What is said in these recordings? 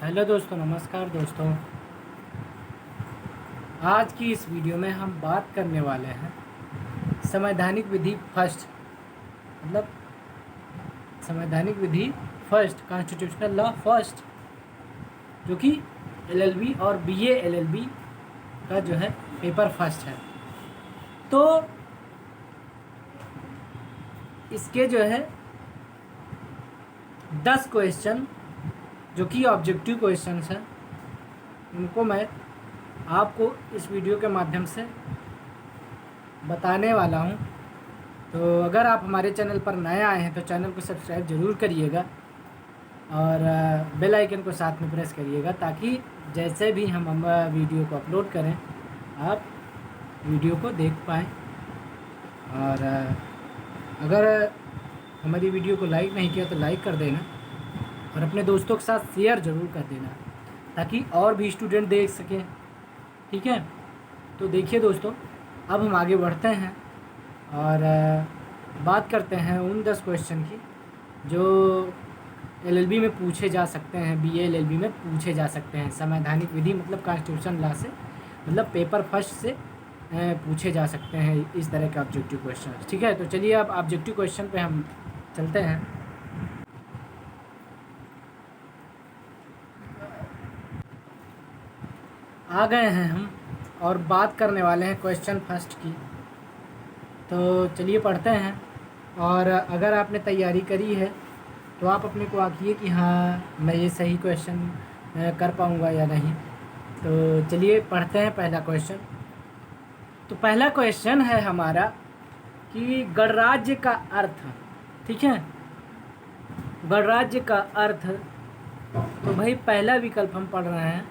Hello दोस्तों, नमस्कार दोस्तों। आज की इस वीडियो में हम बात करने वाले हैं संवैधानिक विधि फर्स्ट, मतलब संवैधानिक विधि फर्स्ट, कॉन्स्टिट्यूशनल लॉ फर्स्ट, जो कि एलएलबी और बीए एलएलबी का जो है पेपर फर्स्ट है। तो इसके जो है 10 क्वेश्चन जो कि ऑब्जेक्टिव क्वेश्चंस हैं, उनको मैं आपको इस वीडियो के माध्यम से बताने वाला हूं। तो अगर आप हमारे चैनल पर नए आए हैं तो चैनल को सब्सक्राइब ज़रूर करिएगा और बेल आइकन को साथ में प्रेस करिएगा, ताकि जैसे भी हम वीडियो को अपलोड करें आप वीडियो को देख पाएँ। और अगर हमारी वीडियो को लाइक नहीं किया तो लाइक कर देना और अपने दोस्तों के साथ शेयर ज़रूर कर देना, ताकि और भी स्टूडेंट देख सकें। ठीक है, तो देखिए दोस्तों, अब हम आगे बढ़ते हैं और बात करते हैं उन 10 क्वेश्चन की जो एलएलबी में पूछे जा सकते हैं, बीए एलएलबी में पूछे जा सकते हैं। संवैधानिक विधि मतलब कॉन्स्टिट्यूशन लॉ से, मतलब पेपर फर्स्ट से पूछे जा सकते हैं इस तरह के ऑब्जेक्टिव क्वेश्चन। ठीक है, तो चलिए अब ऑब्जेक्टिव क्वेश्चन पे हम चलते हैं। आ गए हैं हम और बात करने वाले हैं क्वेश्चन फर्स्ट की। तो चलिए पढ़ते हैं, और अगर आपने तैयारी करी है तो आप अपने को आंकिए कि हाँ मैं ये सही क्वेश्चन कर पाऊँगा या नहीं। तो चलिए पढ़ते हैं पहला क्वेश्चन। तो पहला क्वेश्चन है हमारा कि गणराज्य का अर्थ। ठीक है, गणराज्य का अर्थ, तो भाई पहला विकल्प हम पढ़ रहे हैं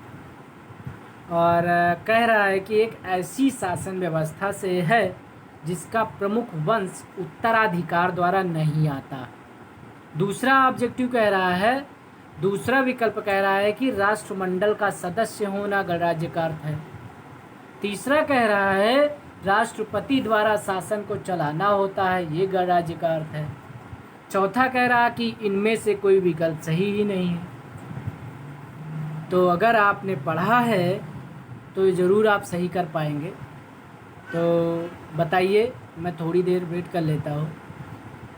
और कह रहा है कि एक ऐसी शासन व्यवस्था से है जिसका प्रमुख वंश उत्तराधिकार द्वारा नहीं आता। दूसरा ऑब्जेक्टिव कह रहा है, दूसरा विकल्प कह रहा है कि राष्ट्रमंडल का सदस्य होना गणराज्य का अर्थ है। तीसरा कह रहा है राष्ट्रपति द्वारा शासन को चलाना होता है, ये गणराज्य का अर्थ है। चौथा कह रहा है कि इनमें से कोई विकल्प सही ही नहीं है। तो अगर आपने पढ़ा है तो ज़रूर आप सही कर पाएंगे। तो बताइए, मैं थोड़ी देर वेट कर लेता हूँ।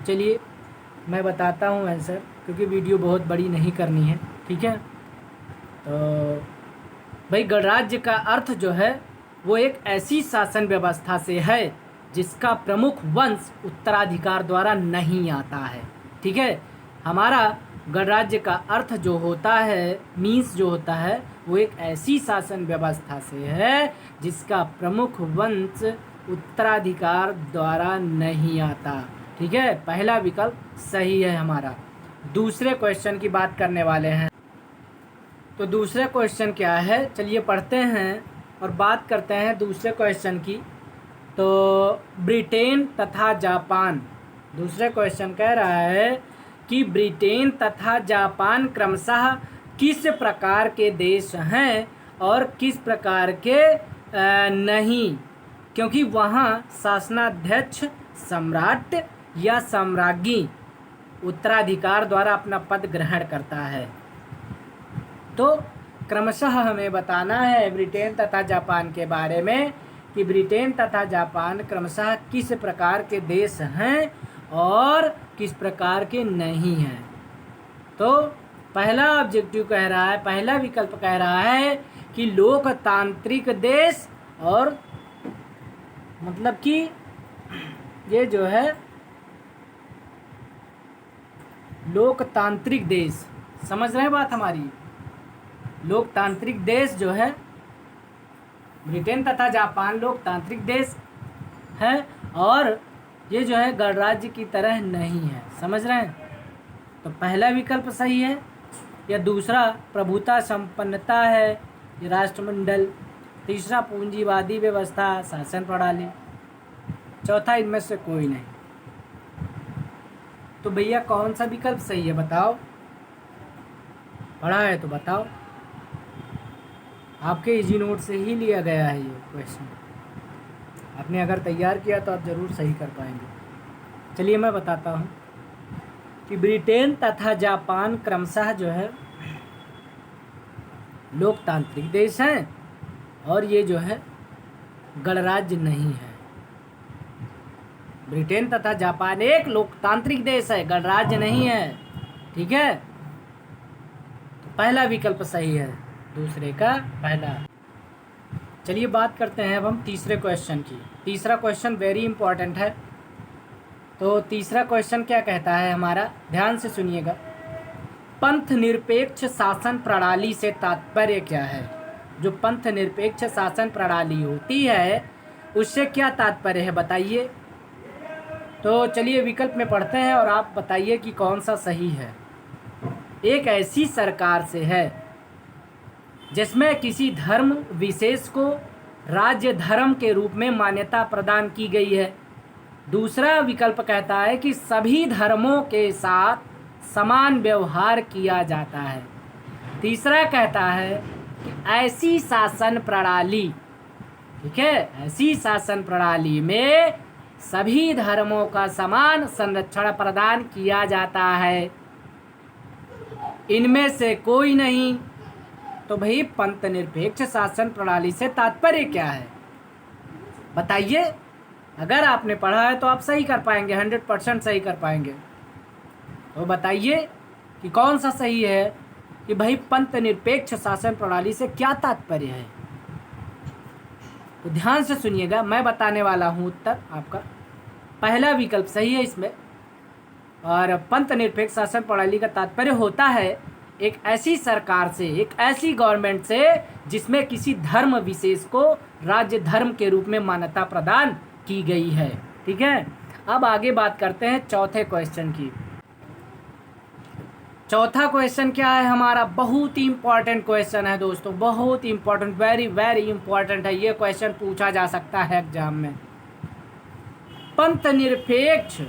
चलिए मैं बताता हूँ आंसर, क्योंकि वीडियो बहुत बड़ी नहीं करनी है। ठीक है, तो भाई गणराज्य का अर्थ जो है वो एक ऐसी शासन व्यवस्था से है जिसका प्रमुख वंश उत्तराधिकार द्वारा नहीं आता है। ठीक है, हमारा गणराज्य का अर्थ जो होता है, मीन्स जो होता है, वो एक ऐसी शासन व्यवस्था से है जिसका प्रमुख वंश उत्तराधिकार द्वारा नहीं आता। ठीक है, पहला विकल्प सही है हमारा। दूसरे क्वेश्चन की बात करने वाले हैं। तो दूसरा क्वेश्चन क्या है, चलिए पढ़ते हैं और बात करते हैं दूसरे क्वेश्चन की। तो ब्रिटेन तथा जापान, दूसरे क्वेश्चन कह रहा है कि ब्रिटेन तथा जापान क्रमशः किस प्रकार के देश हैं और किस प्रकार के नहीं, क्योंकि वहाँ शासनाध्यक्ष सम्राट या सम्राज्ञी उत्तराधिकार द्वारा अपना पद ग्रहण करता है। तो क्रमशः हमें बताना है ब्रिटेन तथा जापान के बारे में कि ब्रिटेन तथा जापान क्रमशः किस प्रकार के देश हैं और किस प्रकार के नहीं हैं। तो पहला ऑब्जेक्टिव कह रहा है, पहला विकल्प कह रहा है कि लोकतांत्रिक देश, और मतलब कि ये जो है लोकतांत्रिक देश, समझ रहे हैं बात हमारी। लोकतांत्रिक देश जो है ब्रिटेन तथा जापान लोकतांत्रिक देश है, और ये जो है गणराज्य की तरह नहीं है। समझ रहे हैं, तो पहला विकल्प सही है, या दूसरा प्रभुता संपन्नता है, ये राष्ट्रमंडल। तीसरा पूंजीवादी व्यवस्था, शासन प्रणाली। चौथा इनमें से कोई नहीं। तो भैया कौन सा विकल्प सही है बताओ, पढ़ा है तो बताओ। आपके इजी नोट से ही लिया गया है ये क्वेश्चन, आपने अगर तैयार किया तो आप ज़रूर सही कर पाएंगे। चलिए मैं बताता हूँ कि ब्रिटेन तथा जापान क्रमशः जो है लोकतांत्रिक देश हैं और ये जो है गणराज्य नहीं है। ब्रिटेन तथा जापान एक लोकतांत्रिक देश है, गणराज्य नहीं है। ठीक है, तो पहला विकल्प सही है, दूसरे का पहला। चलिए बात करते हैं अब हम तीसरे क्वेश्चन की। तीसरा क्वेश्चन वेरी इंपॉर्टेंट है। तो तीसरा क्वेश्चन क्या कहता है हमारा, ध्यान से सुनिएगा। पंथ निरपेक्ष शासन प्रणाली से तात्पर्य क्या है? जो पंथ निरपेक्ष शासन प्रणाली होती है उससे क्या तात्पर्य है बताइए। तो चलिए विकल्प में पढ़ते हैं और आप बताइए कि कौन सा सही है। एक ऐसी सरकार से है जिसमें किसी धर्म विशेष को राज्य धर्म के रूप में मान्यता प्रदान की गई है। दूसरा विकल्प कहता है कि सभी धर्मों के साथ समान व्यवहार किया जाता है। तीसरा कहता है कि ऐसी शासन प्रणाली, ठीक है, ऐसी शासन प्रणाली में सभी धर्मों का समान संरक्षण प्रदान किया जाता है। इनमें से कोई नहीं। तो भाई पंथ निरपेक्ष शासन प्रणाली से तात्पर्य क्या है बताइए। अगर आपने पढ़ा है तो आप सही कर पाएंगे, 100% सही कर पाएंगे। तो बताइए कि कौन सा सही है कि भाई पंथ निरपेक्ष शासन प्रणाली से क्या तात्पर्य है। तो ध्यान से सुनिएगा, मैं बताने वाला हूँ उत्तर आपका। पहला विकल्प सही है इसमें। और पंथ निरपेक्ष शासन प्रणाली का तात्पर्य होता है एक ऐसी सरकार से, एक ऐसी गवर्नमेंट से जिसमें किसी धर्म विशेष को राज्य धर्म के रूप में मान्यता प्रदान की गई है। ठीक है, अब आगे बात करते हैं चौथे क्वेश्चन की। चौथा क्वेश्चन क्या है हमारा, बहुत ही इंपॉर्टेंट क्वेश्चन है दोस्तों, बहुत इंपॉर्टेंट, वेरी वेरी इंपॉर्टेंट है। ये क्वेश्चन पूछा जा सकता है एग्जाम में। पंथ निरपेक्ष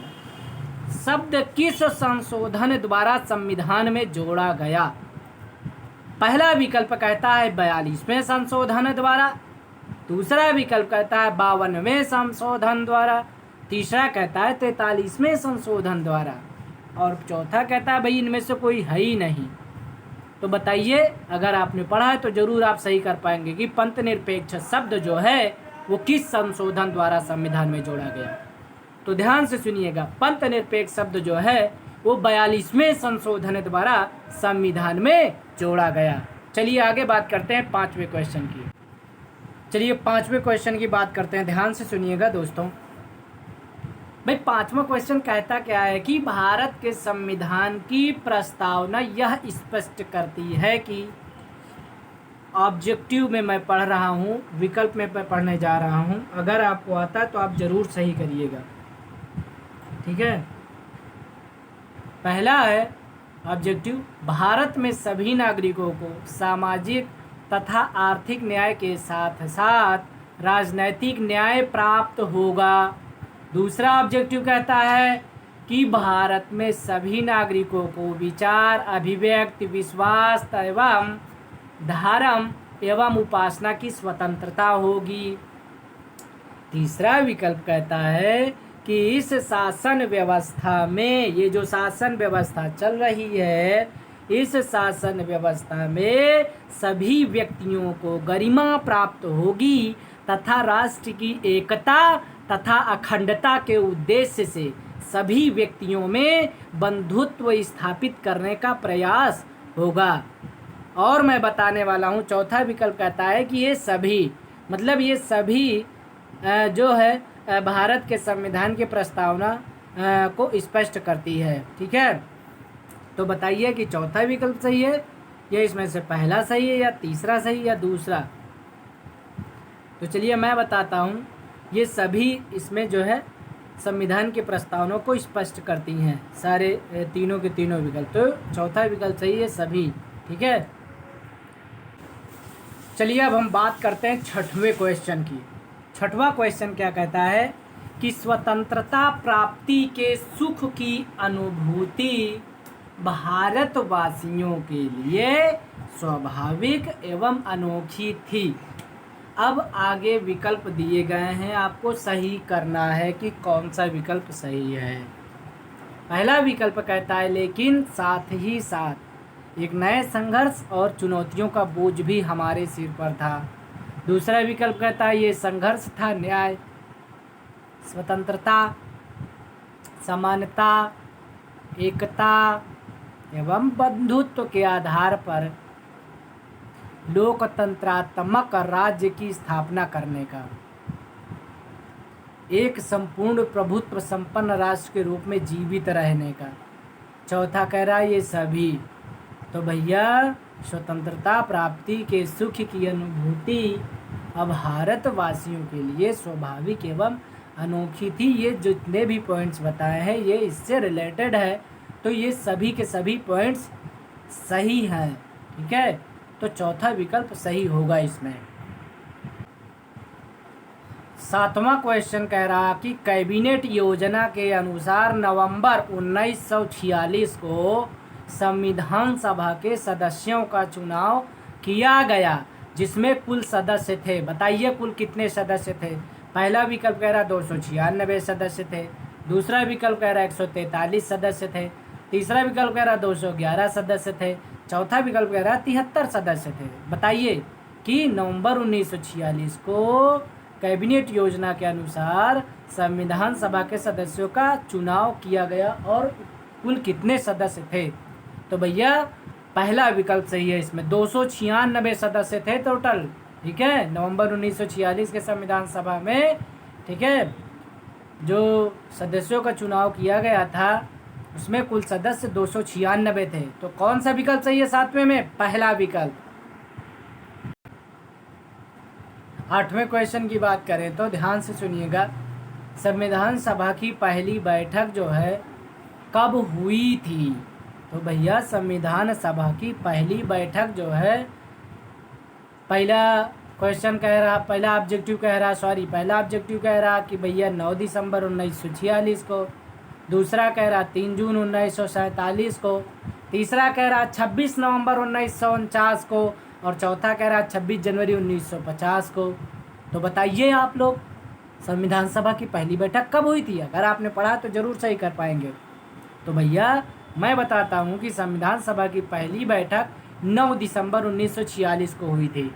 शब्द किस संशोधन द्वारा संविधान में जोड़ा गया? पहला विकल्प कहता है 42वें संशोधन द्वारा, दूसरा विकल्प कहता है 52वें संशोधन द्वारा, तीसरा कहता है 43वें संशोधन द्वारा, और चौथा कहता है भाई इनमें से कोई है ही नहीं। तो बताइए, अगर आपने पढ़ा है तो जरूर आप सही कर पाएंगे कि पंथ निरपेक्ष शब्द जो है वो किस संशोधन द्वारा संविधान में जोड़ा गया। तो ध्यान से सुनिएगा, पंथ निरपेक्ष शब्द जो है वो 42वें संशोधन द्वारा संविधान में जोड़ा गया। चलिए आगे बात करते हैं पांचवें क्वेश्चन की। चलिए पांचवें क्वेश्चन की बात करते हैं, ध्यान से सुनिएगा दोस्तों। भाई पांचवा क्वेश्चन कहता क्या है कि भारत के संविधान की प्रस्तावना यह स्पष्ट करती है कि, ऑब्जेक्टिव में मैं पढ़ रहा हूँ, विकल्प में मैं पढ़ने जा रहा हूँ, अगर आपको आता है तो आप जरूर सही करिएगा। ठीक है, पहला है ऑब्जेक्टिव, भारत में सभी नागरिकों को सामाजिक तथा आर्थिक न्याय के साथ साथ राजनैतिक न्याय प्राप्त होगा। दूसरा ऑब्जेक्टिव कहता है कि भारत में सभी नागरिकों को विचार, अभिव्यक्ति, विश्वास एवं धर्म एवं उपासना की स्वतंत्रता होगी। तीसरा विकल्प कहता है कि इस शासन व्यवस्था में, ये जो शासन व्यवस्था चल रही है, इस शासन व्यवस्था में सभी व्यक्तियों को गरिमा प्राप्त होगी तथा राष्ट्र की एकता तथा अखंडता के उद्देश्य से सभी व्यक्तियों में बंधुत्व स्थापित करने का प्रयास होगा। और मैं बताने वाला हूँ, चौथा विकल्प कहता है कि ये सभी, मतलब ये सभी जो है भारत के संविधान की प्रस्तावना को स्पष्ट करती है। ठीक है, तो बताइए कि चौथा विकल्प सही है, या इसमें से पहला सही है, या तीसरा सही, या दूसरा। तो चलिए मैं बताता हूँ, ये सभी इसमें जो है संविधान की प्रस्तावना को स्पष्ट करती हैं, सारे तीनों के तीनों विकल्प। तो चौथा विकल्प सही है, सभी। ठीक है, चलिए अब हम बात करते हैं छठवें क्वेश्चन की। छठवां क्वेश्चन क्या कहता है कि स्वतंत्रता प्राप्ति के सुख की अनुभूति भारतवासियों के लिए स्वाभाविक एवं अनोखी थी। अब आगे विकल्प दिए गए हैं, आपको सही करना है कि कौन सा विकल्प सही है। पहला विकल्प कहता है लेकिन साथ ही साथ एक नए संघर्ष और चुनौतियों का बोझ भी हमारे सिर पर था। दूसरा विकल्प कहता है ये संघर्ष था न्याय, स्वतंत्रता, समानता, एकता एवं बंधुत्व के आधार पर लोकतंत्रात्मक राज्य की स्थापना करने का, एक संपूर्ण प्रभुत्व संपन्न राष्ट्र के रूप में जीवित रहने का। चौथा कह रहा है ये सभी। तो भैया स्वतंत्रता प्राप्ति के सुख की अनुभूति अब भारतवासियों के लिए स्वाभाविक एवं अनोखी थी। ये जितने भी पॉइंट्स बताए हैं ये इससे रिलेटेड है, तो ये सभी के सभी पॉइंट्स सही हैं। ठीक है, तो चौथा विकल्प सही होगा इसमें। सातवां क्वेश्चन कह रहा कि कैबिनेट योजना के अनुसार नवंबर 1946 को संविधान सभा के सदस्यों का चुनाव किया गया, जिसमें कुल सदस्य थे। बताइए कुल कितने सदस्य थे। पहला विकल्प कह रहा 296 सदस्य थे, दूसरा विकल्प कह रहा 143 सदस्य थे, तीसरा विकल्प कह रहा 211 सदस्य थे, चौथा विकल्प कह रहा 73 सदस्य थे। बताइए कि नवंबर 1946 को कैबिनेट योजना के अनुसार संविधान सभा के सदस्यों का चुनाव किया गया और कुल कितने सदस्य थे। तो भैया पहला विकल्प सही है इसमें, 296 सदस्य थे टोटल। ठीक है, नवंबर 1946 के संविधान सभा में, ठीक है, जो सदस्यों का चुनाव किया गया था उसमें कुल सदस्य 296 थे। तो कौन सा विकल्प सही है सातवें में? पहला विकल्प। आठवें क्वेश्चन की बात करें तो ध्यान से सुनिएगा, संविधान सभा की पहली बैठक जो है कब हुई थी। तो भैया संविधान सभा की पहली बैठक जो है, पहला ऑब्जेक्टिव कह रहा कि भैया 9 दिसंबर 1946 को, दूसरा कह रहा 3 जून 1947 को, तीसरा कह रहा 26 नवंबर 1949 को और चौथा कह रहा 26 जनवरी 1950 को। तो बताइए आप लोग संविधान सभा की पहली बैठक कब हुई थी। अगर आपने पढ़ा तो ज़रूर सही कर पाएंगे। तो भैया मैं बताता हूँ कि संविधान सभा की पहली बैठक 9 दिसंबर 1946 को हुई थी।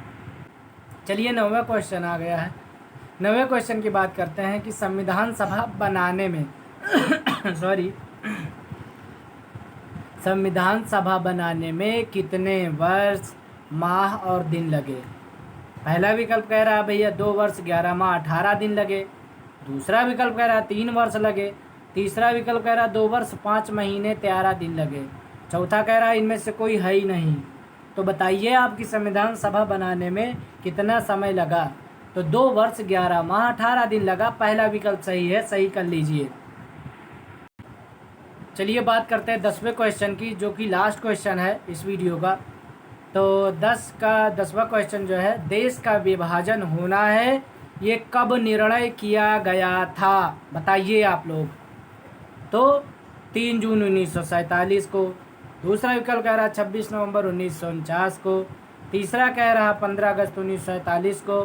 चलिए 9वां क्वेश्चन आ गया है। 9वें क्वेश्चन की बात करते हैं कि संविधान सभा बनाने में संविधान सभा बनाने में कितने वर्ष, माह और दिन लगे। पहला विकल्प कह रहा है भैया 2 वर्ष 11 माह 18 दिन लगे, दूसरा विकल्प कह रहा है 3 वर्ष लगे, तीसरा विकल्प कह रहा है 2 वर्ष 5 महीने 13 दिन लगे, चौथा कह रहा है इनमें से कोई है ही नहीं। तो बताइए आपकी संविधान सभा बनाने में कितना समय लगा। तो 2 वर्ष 11 माह 18 दिन लगा। पहला विकल्प सही है, सही कर लीजिए। चलिए बात करते हैं 10वें क्वेश्चन की, जो कि लास्ट क्वेश्चन है इस वीडियो का। तो 10वां क्वेश्चन जो है, देश का विभाजन होना है ये कब निर्णय किया गया था। बताइए आप लोग। तो 3 जून 1947 को, दूसरा विकल्प कह रहा 26 नवंबर 1949 को, तीसरा कह रहा 15 अगस्त 1947 को,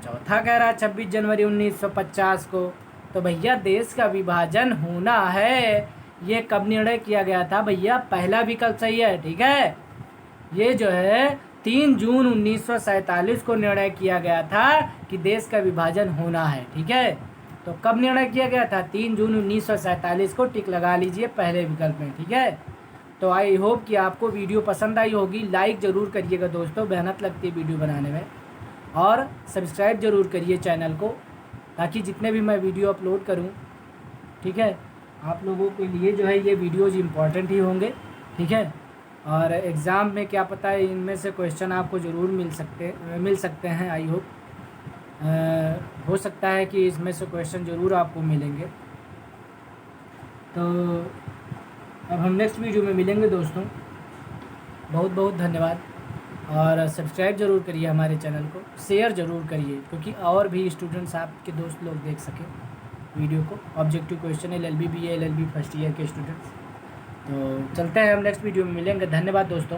चौथा कह रहा 26 जनवरी 1950 को। तो भैया देश का विभाजन होना है ये कब निर्णय किया गया था। भैया पहला विकल्प सही है। ठीक है, ये जो है 3 जून 1947 को निर्णय किया गया था कि देश का विभाजन होना है। ठीक है, तो कब निर्णय किया गया था? 3 जून 1947 को। टिक लगा लीजिए पहले विकल्प में। ठीक है, तो आई होप कि आपको वीडियो पसंद आई होगी। लाइक ज़रूर करिएगा दोस्तों, मेहनत लगती है वीडियो बनाने में, और सब्सक्राइब ज़रूर करिए चैनल को, ताकि जितने भी मैं वीडियो अपलोड करूं, ठीक है, आप लोगों के लिए जो है ये वीडियोज़ इम्पॉर्टेंट ही होंगे। ठीक है, और एग्ज़ाम में क्या पता है इनमें से क्वेश्चन आपको ज़रूर मिल सकते हैं। आई होप हो सकता है कि इसमें से क्वेश्चन ज़रूर आपको मिलेंगे। तो अब हम नेक्स्ट वीडियो में मिलेंगे दोस्तों। बहुत बहुत धन्यवाद, और सब्सक्राइब ज़रूर करिए हमारे चैनल को, शेयर ज़रूर करिए, क्योंकि और भी स्टूडेंट्स आपके दोस्त लोग देख सकें वीडियो को। Objective question LLB BA LLB first year के स्टूडेंट्स। तो चलते हैं, हम नेक्स्ट वीडियो में मिलेंगे। धन्यवाद दोस्तों।